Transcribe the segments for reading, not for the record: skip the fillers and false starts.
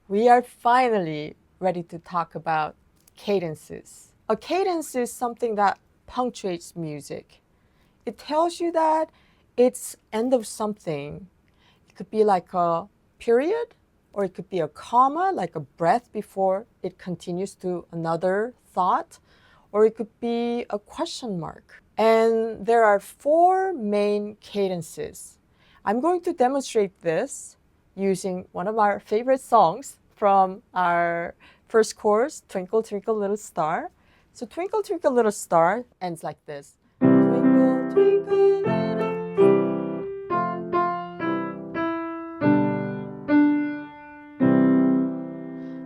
We are finally ready to talk about cadences. A cadence is something that punctuates music. It tells you that it's end of something. It could be like a period, or it could be a comma, like a breath before it continues to another thought, or it could be a question mark. And there are 4 main cadences. I'm going to demonstrate this using one of our favorite songs from our first course, Twinkle Twinkle Little Star. So Twinkle Twinkle Little Star ends like this. Twinkle, twinkle, little.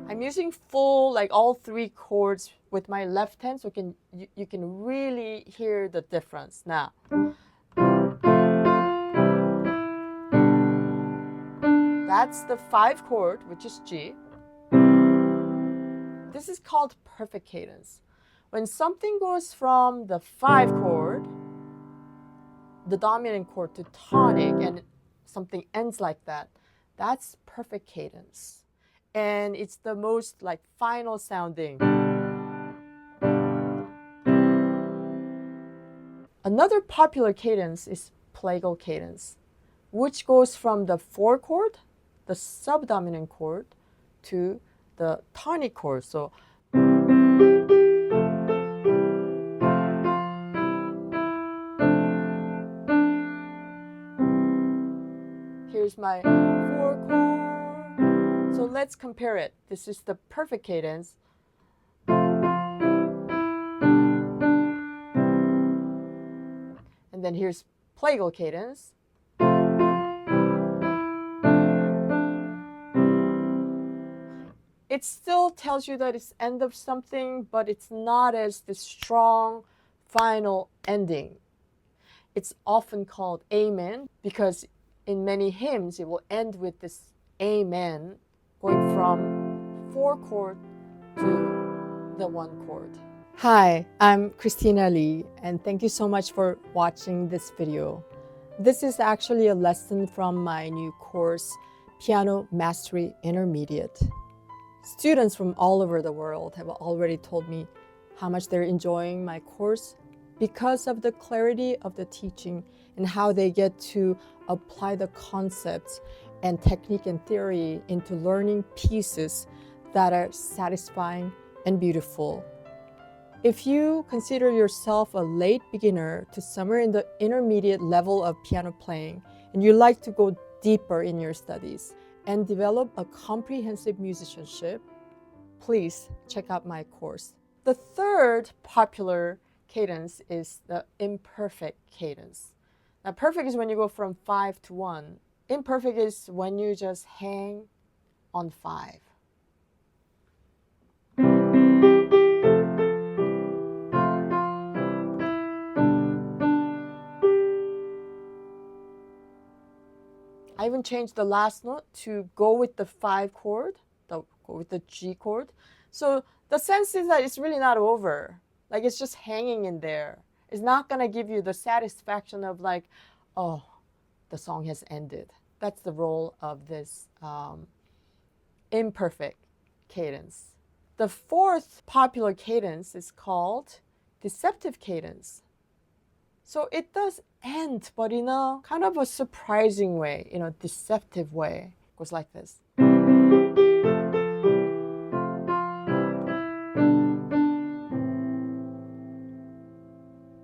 I'm using full, like all 3 chords with my left hand, so you can really hear the difference. Now, that's the 5 chord, which is G. This is called perfect cadence. When something goes from the 5 chord, the dominant chord, to tonic, and something ends like that, that's perfect cadence. And it's the most like final sounding. Another popular cadence is Plagal cadence, which goes from the 4 chord, the subdominant chord, to the tonic chord. So here's my 4 chord. So let's compare it. This is the perfect cadence. And then here's Plagal cadence. It still tells you that it's end of something, but it's not as the strong final ending. It's often called amen because in many hymns it will end with this amen going from 4 chord to the 1 chord. Hi, I'm Kristina Lee, and thank you so much for watching this video. This is actually a lesson from my new course, Piano Mastery Intermediate. Students from all over the world have already told me how much they're enjoying my course because of the clarity of the teaching and how they get to apply the concepts and technique and theory into learning pieces that are satisfying and beautiful. If you consider yourself a late beginner to somewhere in the intermediate level of piano playing, and you like to go deeper in your studies and develop a comprehensive musicianship, please check out my course. The third popular cadence is the imperfect cadence. Now, perfect is when you go from 5 to 1. Imperfect is when you just hang on 5. I even changed the last note to go with the 5 chord, go with the G chord. So the sense is that it's really not over. Like it's just hanging in there. It's not going to give you the satisfaction of like, oh, the song has ended. That's the role of this imperfect cadence. The fourth popular cadence is called deceptive cadence. So it does end, but in a kind of a surprising way, in a deceptive way. It goes like this.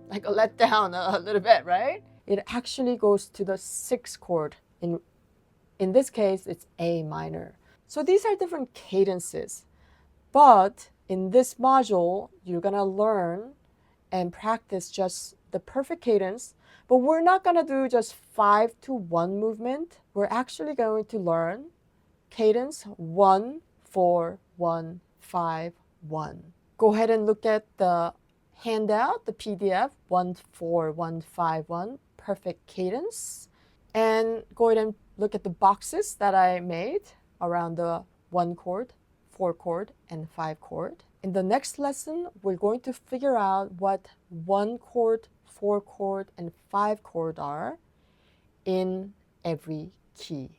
Like a letdown a little bit, right? It actually goes to the 6th chord. In this case, it's A minor. So these are different cadences. But in this module, you're going to learn and practice just the perfect cadence, but we're not going to do just 5 to 1 movement. We're actually going to learn cadence 1, 4, 1, 5, 1. Go ahead and look at the handout, the PDF, 1, 4, 1, 5, 1, perfect cadence. And go ahead and look at the boxes that I made around the 1 chord, 4 chord, and 5 chord. In the next lesson, we're going to figure out what 1 chord, 4 chord, and 5 chord are in every key.